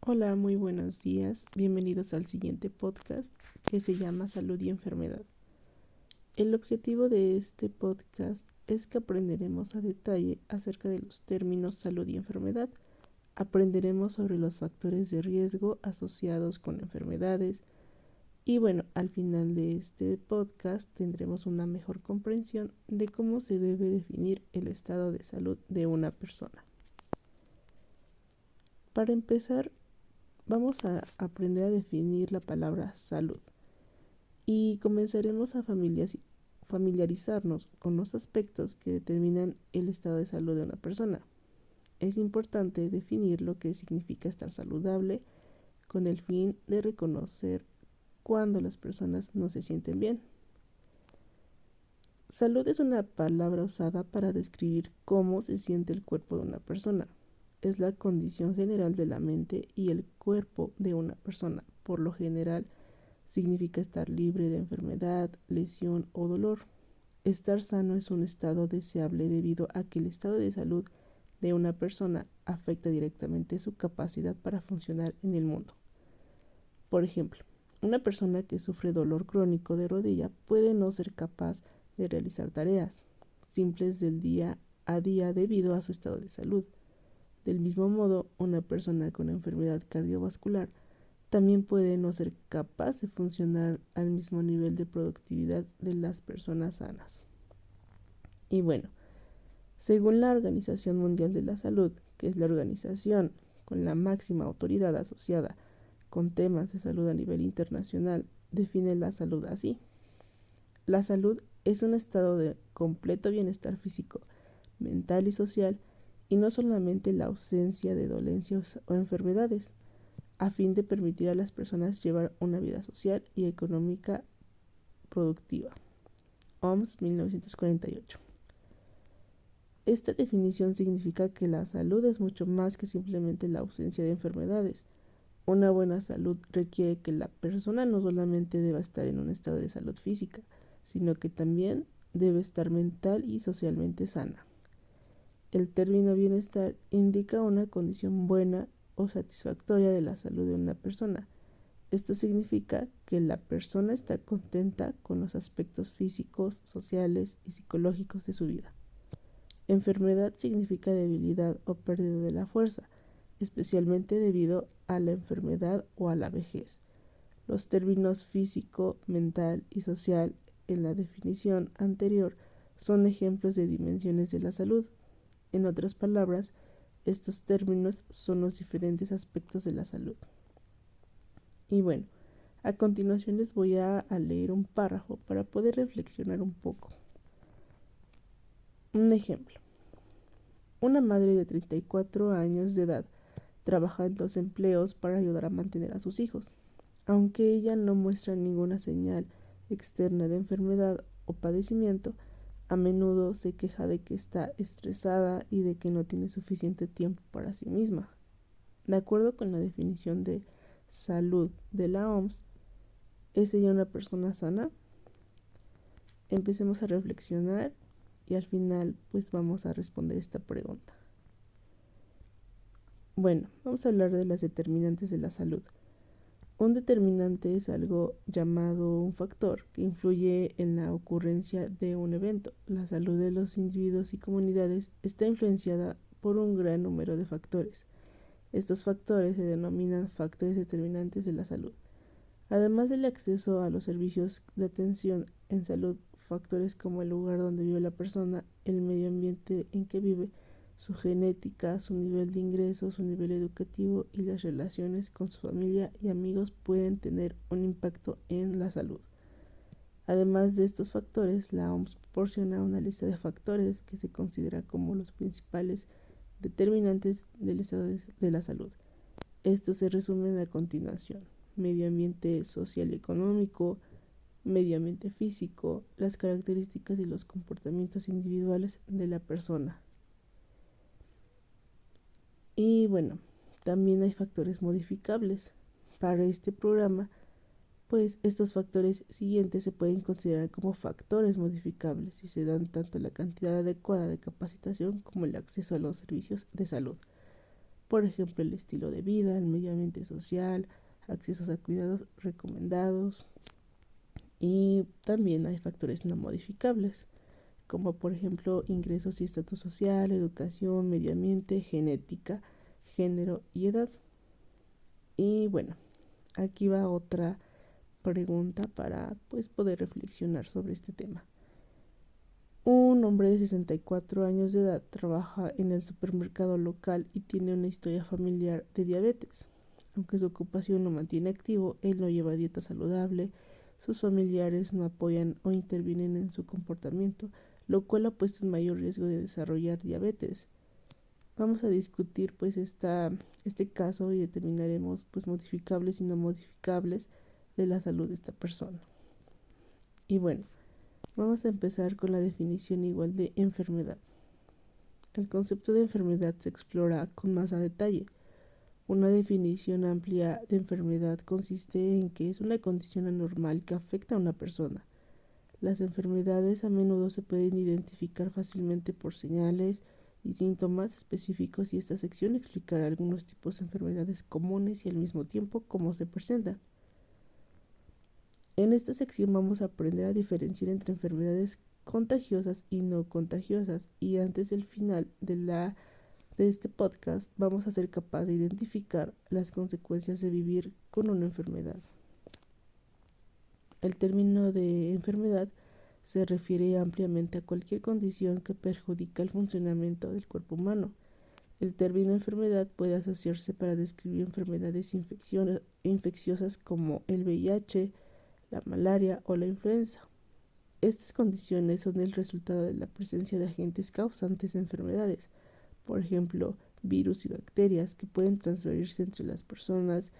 Hola, muy buenos días. Bienvenidos al siguiente podcast que se llama Salud y Enfermedad. El objetivo de este podcast es que aprenderemos a detalle acerca de los términos salud y enfermedad. Aprenderemos sobre los factores de riesgo asociados con enfermedades y al final de este podcast tendremos una mejor comprensión de cómo se debe definir el estado de salud de una persona. Para empezar, vamos a aprender a definir la palabra salud y comenzaremos a familiarizarnos con los aspectos que determinan el estado de salud de una persona. Es importante definir lo que significa estar saludable con el fin de reconocer cuando las personas no se sienten bien. Salud es una palabra usada para describir cómo se siente el cuerpo de una persona. Es la condición general de la mente y el cuerpo de una persona. Por lo general, significa estar libre de enfermedad, lesión o dolor. Estar sano es un estado deseable debido a que el estado de salud de una persona afecta directamente su capacidad para funcionar en el mundo. Por ejemplo, una persona que sufre dolor crónico de rodilla puede no ser capaz de realizar tareas simples del día a día debido a su estado de salud. Del mismo modo, una persona con enfermedad cardiovascular también puede no ser capaz de funcionar al mismo nivel de productividad de las personas sanas. Y según la Organización Mundial de la Salud, que es la organización con la máxima autoridad asociada con temas de salud a nivel internacional, define la salud así. La salud es un estado de completo bienestar físico, mental y social, y no solamente la ausencia de dolencias o enfermedades, a fin de permitir a las personas llevar una vida social y económica productiva. OMS 1948. Esta definición significa que la salud es mucho más que simplemente la ausencia de enfermedades. Una buena salud requiere que la persona no solamente deba estar en un estado de salud física, sino que también debe estar mental y socialmente sana. El término bienestar indica una condición buena o satisfactoria de la salud de una persona. Esto significa que la persona está contenta con los aspectos físicos, sociales y psicológicos de su vida. Enfermedad significa debilidad o pérdida de la fuerza, especialmente debido a la enfermedad o a la vejez. Los términos físico, mental y social en la definición anterior son ejemplos de dimensiones de la salud. En otras palabras, estos términos son los diferentes aspectos de la salud. Y a continuación les voy a leer un párrafo para poder reflexionar un poco. Un ejemplo. Una madre de 34 años de edad trabaja en 2 empleos para ayudar a mantener a sus hijos. Aunque ella no muestra ninguna señal externa de enfermedad o padecimiento, a menudo se queja de que está estresada y de que no tiene suficiente tiempo para sí misma. De acuerdo con la definición de salud de la OMS, ¿es ella una persona sana? Empecemos a reflexionar y al final vamos a responder esta pregunta. Vamos a hablar de las determinantes de la salud. Un determinante es algo llamado un factor que influye en la ocurrencia de un evento. La salud de los individuos y comunidades está influenciada por un gran número de factores. Estos factores se denominan factores determinantes de la salud. Además del acceso a los servicios de atención en salud, factores como el lugar donde vive la persona, el medio ambiente en que vive, su genética, su nivel de ingresos, su nivel educativo y las relaciones con su familia y amigos pueden tener un impacto en la salud. Además de estos factores, la OMS proporciona una lista de factores que se considera como los principales determinantes del estado de la salud. Estos se resumen a continuación: medio ambiente social y económico, medio ambiente físico, las características y los comportamientos individuales de la persona. Y también hay factores modificables. Para este programa, estos factores siguientes se pueden considerar como factores modificables y se dan tanto la cantidad adecuada de capacitación como el acceso a los servicios de salud. por ejemplo el estilo de vida, el medio ambiente social, accesos a cuidados recomendados, y también hay factores no modificables, como por ejemplo ingresos y estatus social, educación, medio ambiente, genética, género y edad. Y bueno, aquí va otra pregunta para poder reflexionar sobre este tema. Un hombre de 64 años de edad trabaja en el supermercado local y tiene una historia familiar de diabetes. Aunque su ocupación lo mantiene activo, él no lleva dieta saludable, sus familiares no apoyan o intervienen en su comportamiento, lo cual ha puesto en mayor riesgo de desarrollar diabetes. Vamos a discutir este caso y determinaremos modificables y no modificables de la salud de esta persona. Y bueno, vamos a empezar con la definición igual de enfermedad. El concepto de enfermedad se explora con más a detalle. Una definición amplia de enfermedad consiste en que es una condición anormal que afecta a una persona. Las enfermedades a menudo se pueden identificar fácilmente por señales y síntomas específicos, y esta sección explicará algunos tipos de enfermedades comunes y al mismo tiempo cómo se presentan. En esta sección vamos a aprender a diferenciar entre enfermedades contagiosas y no contagiosas, y antes del final de este podcast vamos a ser capaces de identificar las consecuencias de vivir con una enfermedad. El término de enfermedad se refiere ampliamente a cualquier condición que perjudica el funcionamiento del cuerpo humano. El término enfermedad puede asociarse para describir enfermedades infecciosas como el VIH, la malaria o la influenza. Estas condiciones son el resultado de la presencia de agentes causantes de enfermedades, por ejemplo, virus y bacterias que pueden transferirse entre las personas.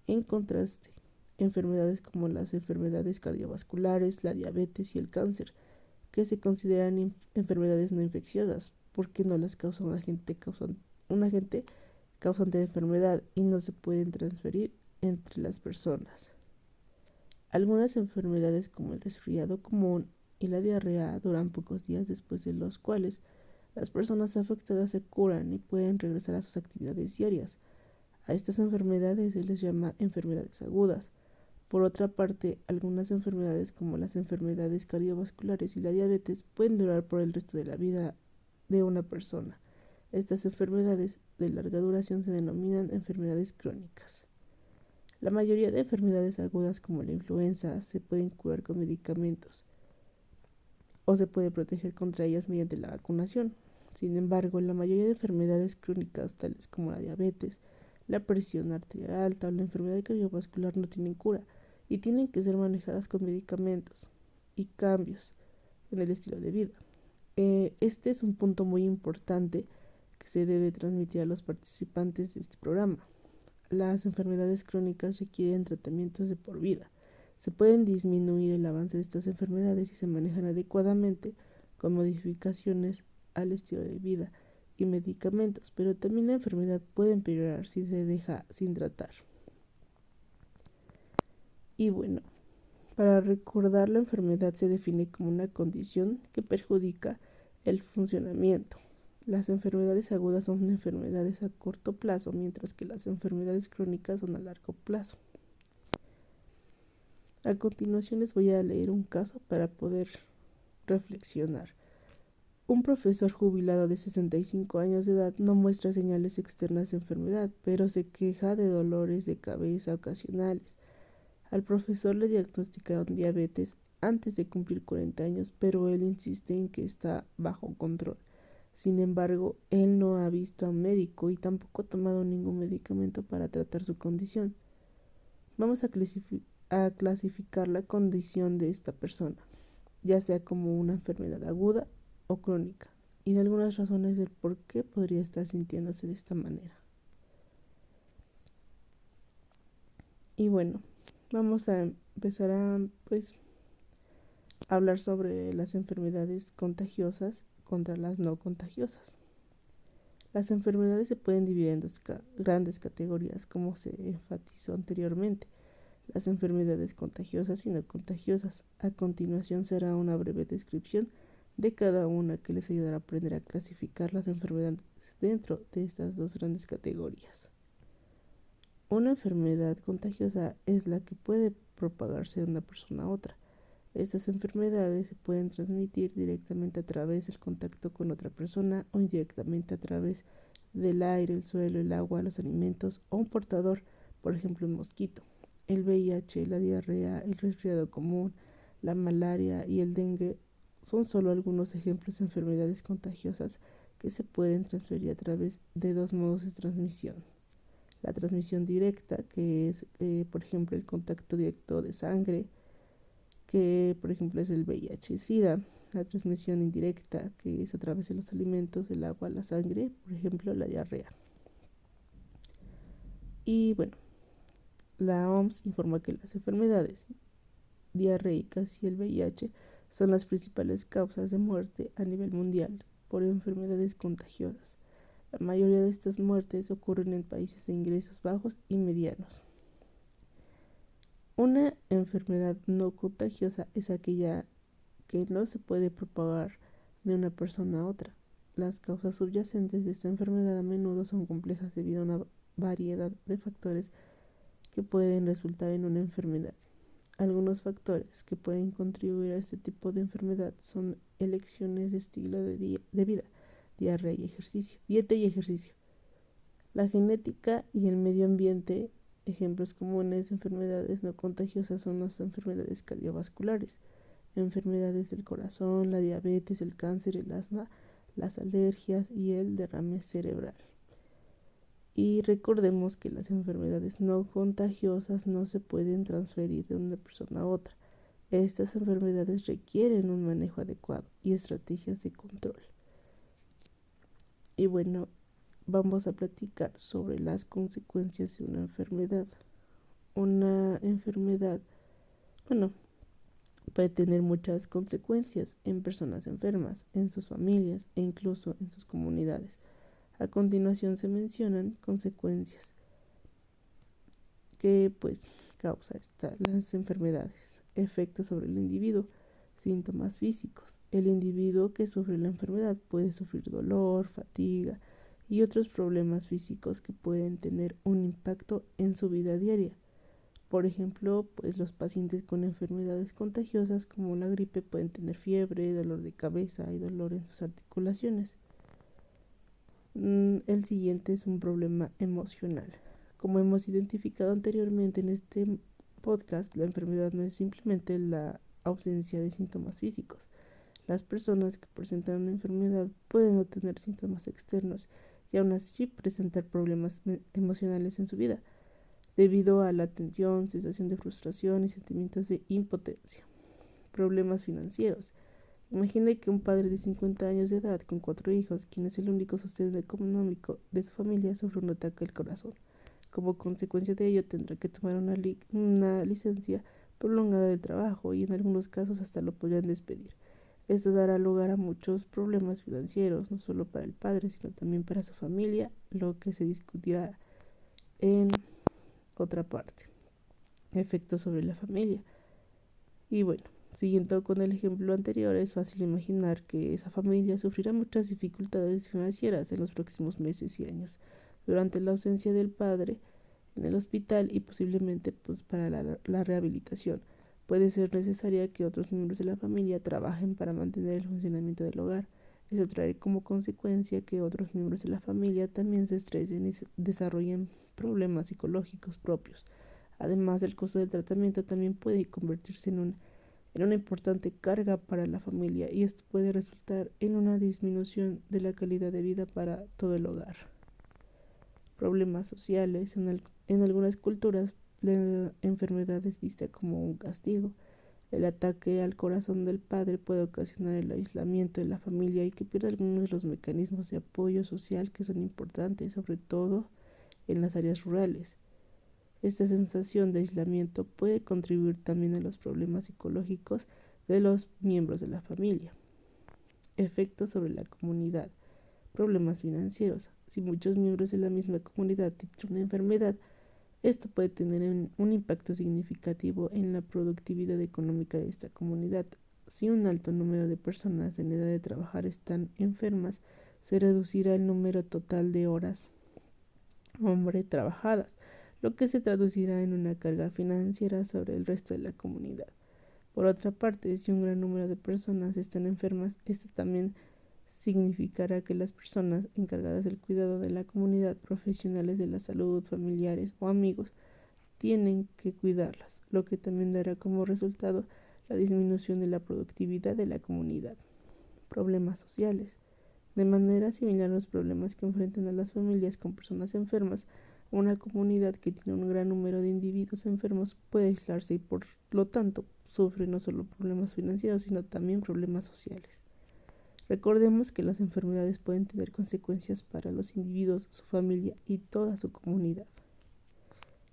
En contraste, enfermedades como las enfermedades cardiovasculares, la diabetes y el cáncer, que se consideran enfermedades no infecciosas porque no las causa un agente causante de enfermedad y no se pueden transferir entre las personas. Algunas enfermedades como el resfriado común y la diarrea duran pocos días, después de los cuales las personas afectadas se curan y pueden regresar a sus actividades diarias. A estas enfermedades se les llama enfermedades agudas. Por otra parte, algunas enfermedades como las enfermedades cardiovasculares y la diabetes pueden durar por el resto de la vida de una persona. Estas enfermedades de larga duración se denominan enfermedades crónicas. La mayoría de enfermedades agudas como la influenza se pueden curar con medicamentos o se puede proteger contra ellas mediante la vacunación. Sin embargo, la mayoría de enfermedades crónicas, tales como la diabetes, la presión arterial alta o la enfermedad cardiovascular, no tienen cura y tienen que ser manejadas con medicamentos y cambios en el estilo de vida. Este es un punto muy importante que se debe transmitir a los participantes de este programa. Las enfermedades crónicas requieren tratamientos de por vida. Se pueden disminuir el avance de estas enfermedades si se manejan adecuadamente con modificaciones al estilo de vida y medicamentos, pero también la enfermedad puede empeorar si se deja sin tratar. Y bueno, para recordar, la enfermedad se define como una condición que perjudica el funcionamiento. Las enfermedades agudas son enfermedades a corto plazo, mientras que las enfermedades crónicas son a largo plazo. A continuación les voy a leer un caso para poder reflexionar. Un profesor jubilado de 65 años de edad no muestra señales externas de enfermedad, pero se queja de dolores de cabeza ocasionales. Al profesor le diagnosticaron diabetes antes de cumplir 40 años, pero él insiste en que está bajo control. Sin embargo, él no ha visto a un médico y tampoco ha tomado ningún medicamento para tratar su condición. Vamos a clasificar la condición de esta persona, ya sea como una enfermedad aguda o crónica, y de algunas razones del por qué podría estar sintiéndose de esta manera. Y bueno, vamos a empezar a hablar sobre las enfermedades contagiosas contra las no contagiosas. Las enfermedades se pueden dividir en dos grandes categorías, como se enfatizó anteriormente: las enfermedades contagiosas y no contagiosas. A continuación será una breve descripción de cada una que les ayudará a aprender a clasificar las enfermedades dentro de estas dos grandes categorías. Una enfermedad contagiosa es la que puede propagarse de una persona a otra. Estas enfermedades se pueden transmitir directamente a través del contacto con otra persona o indirectamente a través del aire, el suelo, el agua, los alimentos o un portador, por ejemplo un mosquito. El VIH, la diarrea, el resfriado común, la malaria y el dengue son solo algunos ejemplos de enfermedades contagiosas que se pueden transferir a través de dos modos de transmisión. La transmisión directa, que es, por ejemplo, el contacto directo de sangre, que por ejemplo es el VIH-Sida. La transmisión indirecta, que es a través de los alimentos, el agua, la sangre, por ejemplo, la diarrea. Y bueno, la OMS informa que las enfermedades diarreicas y el VIH son las principales causas de muerte a nivel mundial por enfermedades contagiosas. La mayoría de estas muertes ocurren en países de ingresos bajos y medianos. Una enfermedad no contagiosa es aquella que no se puede propagar de una persona a otra. Las causas subyacentes de esta enfermedad a menudo son complejas debido a una variedad de factores que pueden resultar en una enfermedad. Algunos factores que pueden contribuir a este tipo de enfermedad son elecciones de estilo de vida, dieta y ejercicio. La genética y el medio ambiente. Ejemplos comunes de enfermedades no contagiosas son las enfermedades cardiovasculares, enfermedades del corazón, la diabetes, el cáncer, el asma, las alergias y el derrame cerebral. Y recordemos que las enfermedades no contagiosas no se pueden transferir de una persona a otra. Estas enfermedades requieren un manejo adecuado y estrategias de control. Y bueno, vamos a platicar sobre las consecuencias de una enfermedad. Una enfermedad, puede tener muchas consecuencias en personas enfermas, en sus familias e incluso en sus comunidades. A continuación se mencionan consecuencias que causa las enfermedades. Efectos sobre el individuo, síntomas físicos. El individuo que sufre la enfermedad puede sufrir dolor, fatiga y otros problemas físicos que pueden tener un impacto en su vida diaria. Por ejemplo, los pacientes con enfermedades contagiosas como la gripe pueden tener fiebre, dolor de cabeza y dolor en sus articulaciones. El siguiente es un problema emocional. Como hemos identificado anteriormente en este podcast, la enfermedad no es simplemente la ausencia de síntomas físicos. Las personas que presentan una enfermedad pueden no tener síntomas externos y aún así presentar problemas emocionales en su vida, debido a la tensión, sensación de frustración y sentimientos de impotencia. Problemas financieros. Imagine que un padre de 50 años de edad con 4 hijos, quien es el único sostén económico de su familia, sufre un ataque al corazón. Como consecuencia de ello tendrá que tomar una licencia prolongada del trabajo y en algunos casos hasta lo podrían despedir. Esto dará lugar a muchos problemas financieros, no solo para el padre, sino también para su familia, lo que se discutirá en otra parte. Efectos sobre la familia. Y bueno, siguiendo con el ejemplo anterior, es fácil imaginar que esa familia sufrirá muchas dificultades financieras en los próximos meses y años, durante la ausencia del padre en el hospital y posiblemente para la rehabilitación. Puede ser necesaria que otros miembros de la familia trabajen para mantener el funcionamiento del hogar. Eso trae como consecuencia que otros miembros de la familia también se estresen y desarrollen problemas psicológicos propios. Además, el costo del tratamiento también puede convertirse en una importante carga para la familia y esto puede resultar en una disminución de la calidad de vida para todo el hogar. Problemas sociales. En algunas culturas, la enfermedad es vista como un castigo. El ataque al corazón del padre puede ocasionar el aislamiento de la familia y que pierda algunos de los mecanismos de apoyo social que son importantes, sobre todo en las áreas rurales. Esta sensación de aislamiento puede contribuir también a los problemas psicológicos de los miembros de la familia. Efectos sobre la comunidad. Problemas financieros. Si muchos miembros de la misma comunidad tienen una enfermedad, esto puede tener un impacto significativo en la productividad económica de esta comunidad. Si un alto número de personas en edad de trabajar están enfermas, se reducirá el número total de horas hombre trabajadas, lo que se traducirá en una carga financiera sobre el resto de la comunidad. Por otra parte, si un gran número de personas están enfermas, esto también significará que las personas encargadas del cuidado de la comunidad, profesionales de la salud, familiares o amigos, tienen que cuidarlas, lo que también dará como resultado la disminución de la productividad de la comunidad. Problemas sociales. De manera similar a los problemas que enfrentan a las familias con personas enfermas, una comunidad que tiene un gran número de individuos enfermos puede aislarse y por lo tanto sufre no solo problemas financieros, sino también problemas sociales. Recordemos que las enfermedades pueden tener consecuencias para los individuos, su familia y toda su comunidad.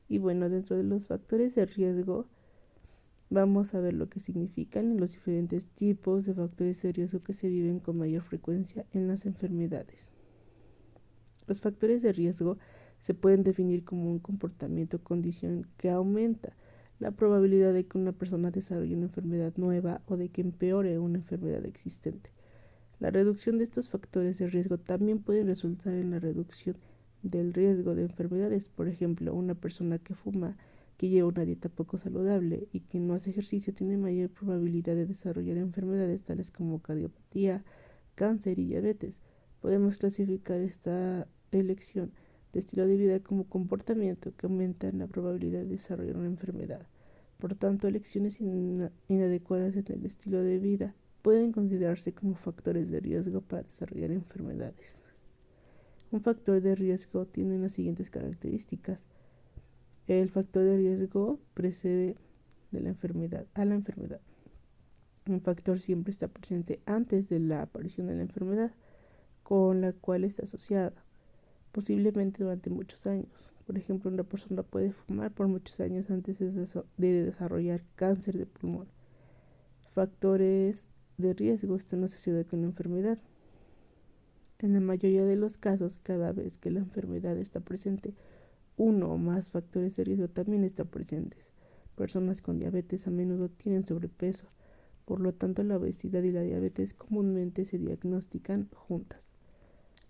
Y bueno, dentro de los factores de riesgo, vamos a ver lo que significan y los diferentes tipos de factores de riesgo que se viven con mayor frecuencia en las enfermedades. Los factores de riesgo se pueden definir como un comportamiento o condición que aumenta la probabilidad de que una persona desarrolle una enfermedad nueva o de que empeore una enfermedad existente. La reducción de estos factores de riesgo también puede resultar en la reducción del riesgo de enfermedades. Por ejemplo, una persona que fuma, que lleva una dieta poco saludable y que no hace ejercicio tiene mayor probabilidad de desarrollar enfermedades tales como cardiopatía, cáncer y diabetes. Podemos clasificar esta elección de estilo de vida como comportamiento que aumenta la probabilidad de desarrollar una enfermedad. Por tanto, elecciones inadecuadas en el estilo de vida pueden considerarse como factores de riesgo para desarrollar enfermedades. Un factor de riesgo tiene las siguientes características. El factor de riesgo precede a la enfermedad. Un factor siempre está presente antes de la aparición de la enfermedad con la cual está asociada, posiblemente durante muchos años. Por ejemplo, una persona puede fumar por muchos años antes de desarrollar cáncer de pulmón. Factores de riesgo están asociados con la enfermedad. En la mayoría de los casos, cada vez que la enfermedad está presente, uno o más factores de riesgo también están presentes. Personas con diabetes a menudo tienen sobrepeso, por lo tanto la obesidad y la diabetes comúnmente se diagnostican juntas.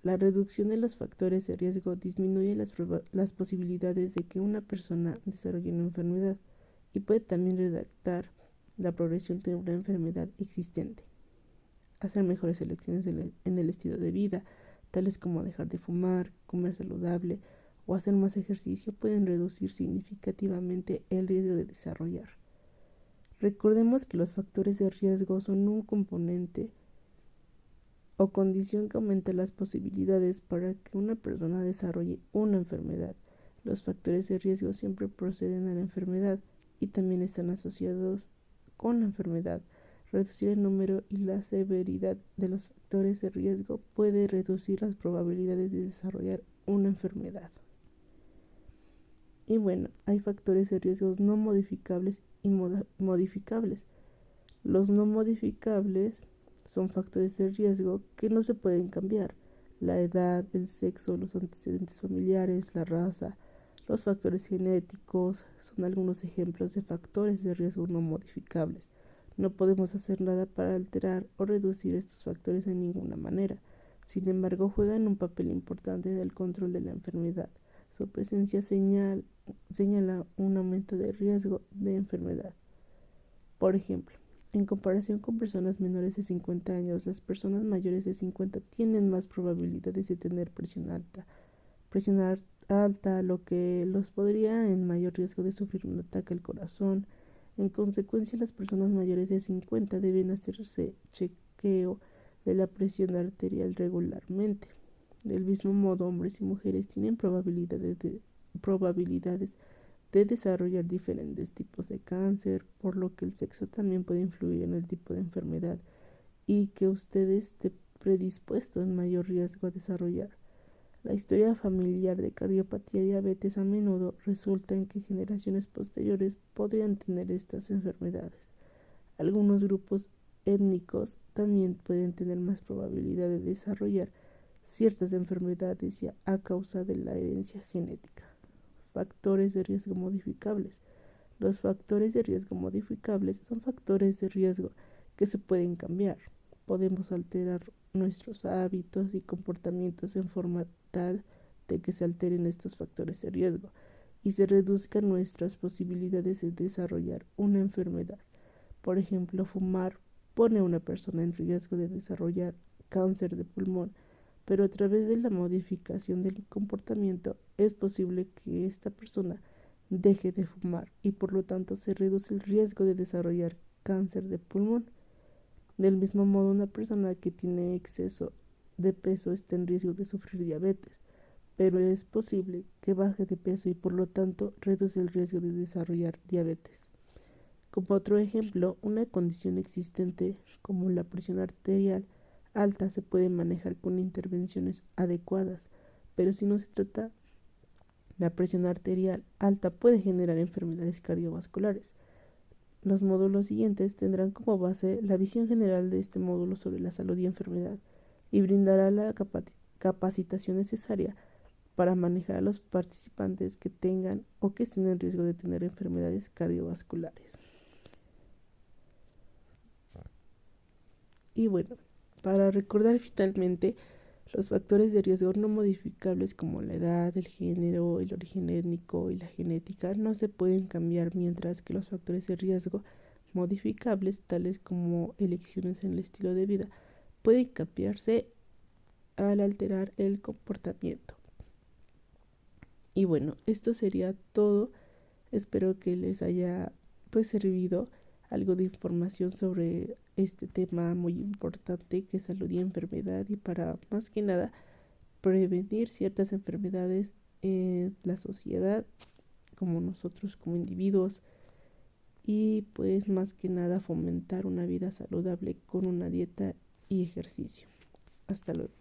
La reducción de los factores de riesgo disminuye las posibilidades de que una persona desarrolle una enfermedad y puede también redactar la progresión de una enfermedad existente. Hacer mejores elecciones en el estilo de vida, tales como dejar de fumar, comer saludable o hacer más ejercicio, pueden reducir significativamente el riesgo de desarrollar. Recordemos que los factores de riesgo son un componente o condición que aumenta las posibilidades para que una persona desarrolle una enfermedad. Los factores de riesgo siempre proceden a la enfermedad y también están asociados con la enfermedad. Reducir el número y la severidad de los factores de riesgo puede reducir las probabilidades de desarrollar una enfermedad. Y bueno, hay factores de riesgo no modificables y modificables. Los no modificables son factores de riesgo que no se pueden cambiar. La edad, el sexo, los antecedentes familiares, la raza, los factores genéticos son algunos ejemplos de factores de riesgo no modificables. No podemos hacer nada para alterar o reducir estos factores de ninguna manera. Sin embargo, juegan un papel importante en el control de la enfermedad. Su presencia señala un aumento de riesgo de enfermedad. Por ejemplo, en comparación con personas menores de 50 años, las personas mayores de 50 tienen más probabilidades de tener presión alta, lo que los pondría en mayor riesgo de sufrir un ataque al corazón. En consecuencia, las personas mayores de 50 deben hacerse chequeo de la presión arterial regularmente. Del mismo modo, hombres y mujeres tienen probabilidades de desarrollar diferentes tipos de cáncer, por lo que el sexo también puede influir en el tipo de enfermedad y que usted esté predispuesto en mayor riesgo a desarrollar. La historia familiar de cardiopatía y diabetes a menudo resulta en que generaciones posteriores podrían tener estas enfermedades. Algunos grupos étnicos también pueden tener más probabilidad de desarrollar ciertas enfermedades a causa de la herencia genética. Factores de riesgo modificables. Los factores de riesgo modificables son factores de riesgo que se pueden cambiar. Podemos alterar nuestros hábitos y comportamientos en forma tal de que se alteren estos factores de riesgo y se reduzcan nuestras posibilidades de desarrollar una enfermedad. Por ejemplo, fumar pone a una persona en riesgo de desarrollar cáncer de pulmón, pero a través de la modificación del comportamiento es posible que esta persona deje de fumar y por lo tanto se reduce el riesgo de desarrollar cáncer de pulmón. Del mismo modo, una persona que tiene exceso de peso está en riesgo de sufrir diabetes, pero es posible que baje de peso y por lo tanto reduce el riesgo de desarrollar diabetes. Como otro ejemplo, una condición existente como la presión arterial alta se puede manejar con intervenciones adecuadas, pero si no se trata, la presión arterial alta puede generar enfermedades cardiovasculares. Los módulos siguientes tendrán como base la visión general de este módulo sobre la salud y enfermedad y brindará la capacitación necesaria para manejar a los participantes que tengan o que estén en riesgo de tener enfermedades cardiovasculares. Y bueno, para recordar finalmente, los factores de riesgo no modificables como la edad, el género, el origen étnico y la genética no se pueden cambiar, mientras que los factores de riesgo modificables, tales como elecciones en el estilo de vida, pueden cambiarse al alterar el comportamiento. Y bueno, esto sería todo. Espero que les haya servido algo de información sobre este tema muy importante que es salud y enfermedad, y para más que nada prevenir ciertas enfermedades en la sociedad, como nosotros como individuos, y pues más que nada fomentar una vida saludable con una dieta y ejercicio. Hasta luego.